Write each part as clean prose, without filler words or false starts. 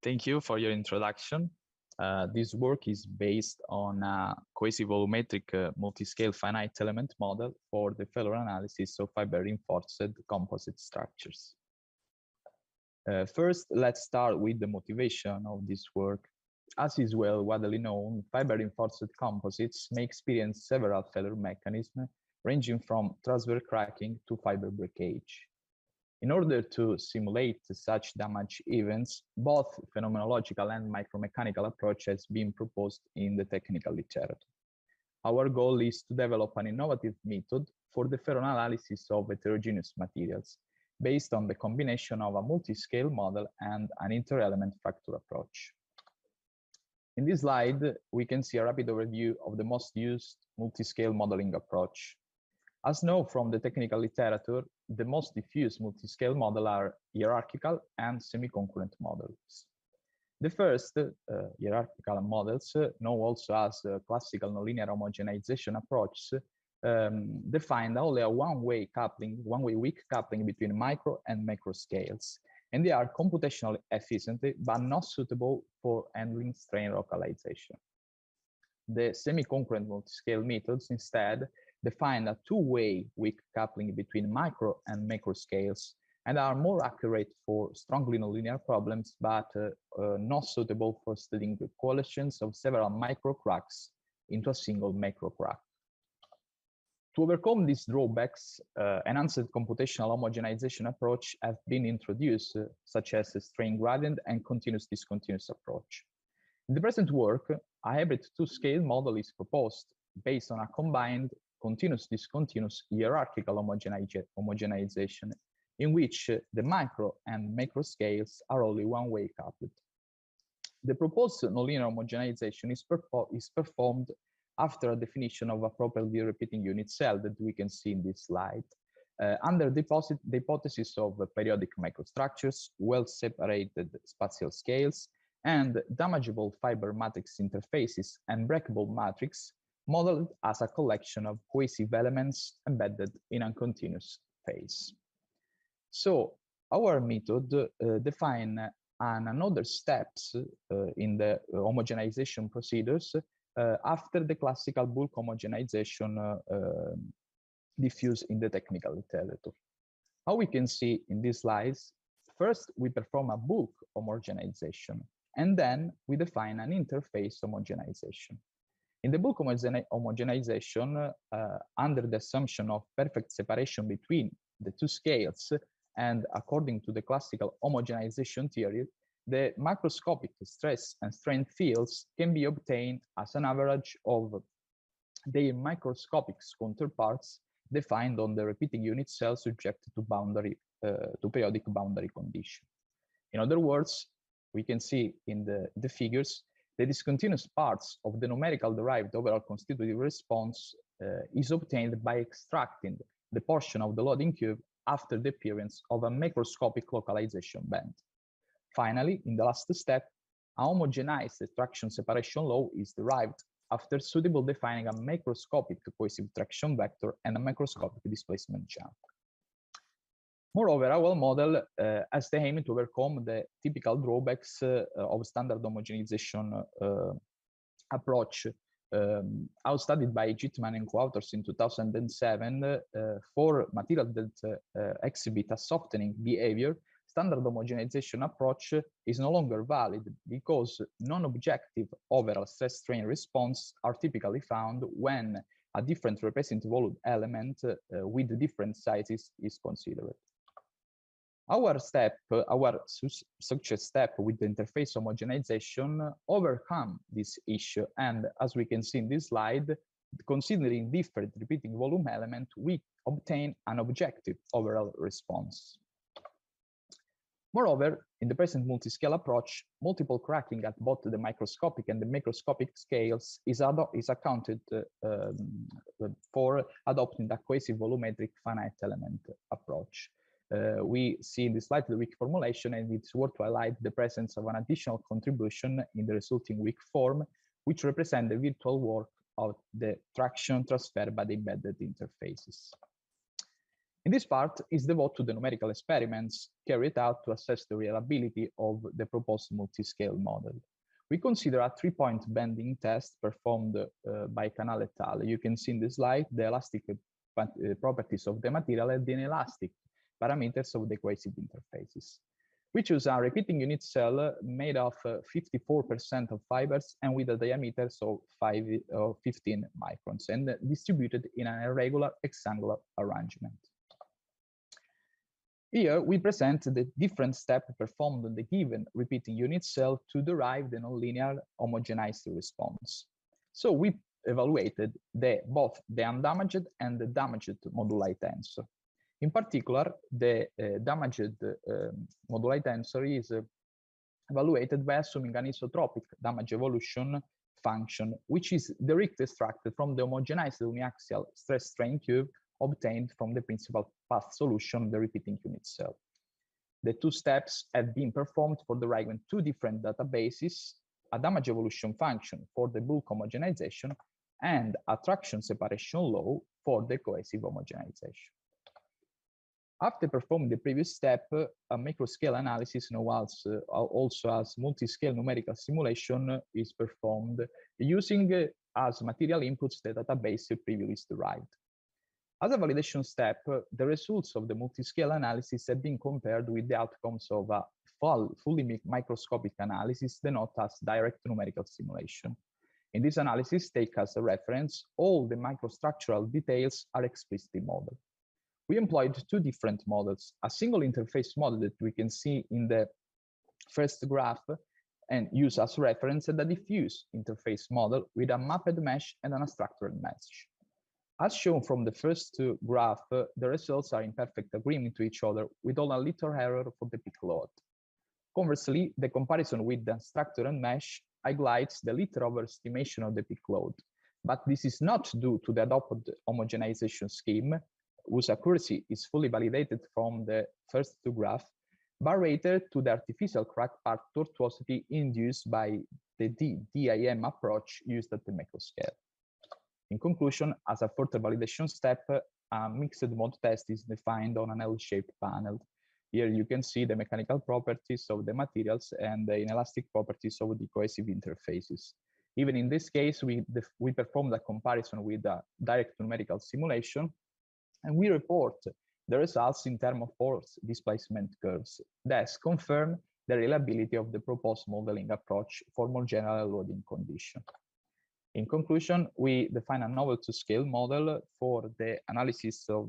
Thank you for your introduction. This work is based on a cohesive volumetric multiscale finite element model for the failure analysis of fiber reinforced composite structures. First, let's start with the motivation of this work. As is well widely known, fiber reinforced composites may experience several failure mechanisms ranging from transverse cracking to fiber breakage. In order to simulate such damage events, both phenomenological and micromechanical approach has been proposed in the technical literature. Our goal is to develop an innovative method for the failure analysis of heterogeneous materials based on the combination of a multiscale model and an inter-element fracture approach. In this slide, we can see a rapid overview of the most used multiscale modeling approach. As known from the technical literature, the most diffuse multiscale models are hierarchical and semi-concurrent models. The first, hierarchical models, known also as classical nonlinear homogenization approach, define only a one-way weak coupling between micro and macro scales, and they are computationally efficient, but not suitable for handling strain localization. The semi-concurrent multiscale methods instead define a two-way weak coupling between micro and macro scales and are more accurate for strongly nonlinear problems, but not suitable for studying the coalescence of several micro cracks into a single macro crack. To overcome these drawbacks, enhanced computational homogenization approach have been introduced, such as the strain gradient and continuous-discontinuous approach. In the present work, a hybrid two-scale model is proposed based on a combined continuous-discontinuous hierarchical homogenization in which the micro and macro scales are only one-way coupled. The proposed nonlinear homogenization is performed after a definition of a properly repeating unit cell that we can see in this slide, under the hypothesis of periodic microstructures, well-separated spatial scales, and damageable fiber matrix interfaces and breakable matrix modeled as a collection of cohesive elements embedded in a continuous phase. So our method defines another steps in the homogenization procedures after the classical bulk homogenization diffused in the technical literature. How we can see in these slides, first we perform a bulk homogenization, and then we define an interface homogenization. In the bulk homogenization, under the assumption of perfect separation between the two scales, and according to the classical homogenization theory, the macroscopic stress and strain fields can be obtained as an average of their microscopic counterparts defined on the repeating unit cell subject to periodic boundary condition. In other words, we can see in the figures, the discontinuous parts of the numerical derived overall constitutive response is obtained by extracting the portion of the loading curve after the appearance of a macroscopic localization band. Finally, in the last step, a homogenized traction separation law is derived after suitably defining a macroscopic cohesive traction vector and a macroscopic displacement jump. Moreover, our model has the aim to overcome the typical drawbacks of standard homogenization approach, as studied by Gitman and co-authors in 2007 for materials that exhibit a softening behavior. Standard homogenization approach is no longer valid because non-objective overall stress strain response are typically found when a different representative volume element with different sizes is considered. Our success step with the interface homogenization overcome this issue, and as we can see in this slide, considering different repeating volume element, we obtain an objective overall response. Moreover, in the present multiscale approach, multiple cracking at both the microscopic and the macroscopic scales is accounted for adopting the cohesive volumetric finite element approach. We see in this slightly weak formulation, and it's worth to highlight the presence of an additional contribution in the resulting weak form, which represent the virtual work of the traction transferred by the embedded interfaces. In this part is devoted to the numerical experiments carried out to assess the reliability of the proposed multiscale model. We consider a 3-point bending test performed by Canal et al. You can see in the slide the elastic properties of the material and the inelastic parameters of the cohesive interfaces. We choose a repeating unit cell made of 54% of fibers and with a diameter of 15 microns and distributed in an irregular hexangular arrangement. Here we present the different steps performed on the given repeating unit cell to derive the nonlinear homogenized response. So we evaluated both the undamaged and the damaged moduli tensor. In particular, the damaged moduli tensor is evaluated by assuming an isotropic damage evolution function, which is directly extracted from the homogenized uniaxial stress strain curve obtained from the principal path solution of the repeating unit cell. The two steps have been performed for deriving two different databases, a damage evolution function for the bulk homogenization and a traction separation law for the cohesive homogenization. After performing the previous step, a microscale analysis, known also as multiscale numerical simulation, is performed using as material inputs the database previously derived. As a validation step, the results of the multiscale analysis have been compared with the outcomes of a fully microscopic analysis denoted as direct numerical simulation. In this analysis, take as a reference, all the microstructural details are explicitly modeled. We employed two different models, a single interface model that we can see in the first graph and use as reference, and a diffuse interface model with a mapped mesh and an unstructured mesh. As shown from the first two graphs, the results are in perfect agreement to each other with only a little error for the peak load. Conversely, the comparison with the unstructured mesh highlights the little overestimation of the peak load, but this is not due to the adopted homogenization scheme, whose accuracy is fully validated from the first two graphs, but rather to the artificial crack part tortuosity induced by the DIM approach used at the macroscale. In conclusion, as a further validation step, a mixed mode test is defined on an L-shaped panel. Here you can see the mechanical properties of the materials and the inelastic properties of the cohesive interfaces. Even in this case, we performed a comparison with a direct numerical simulation, and we report the results in terms of force displacement curves. Thus confirm the reliability of the proposed modeling approach for more general loading conditions. In conclusion, we define a novel two-scale model for the analysis of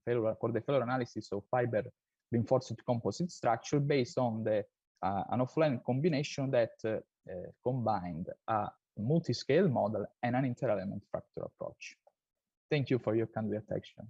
failure analysis of fiber reinforced composite structure based on the an offline combination that combined a multi-scale model and an inter-element fractal approach. Thank you for your kind attention.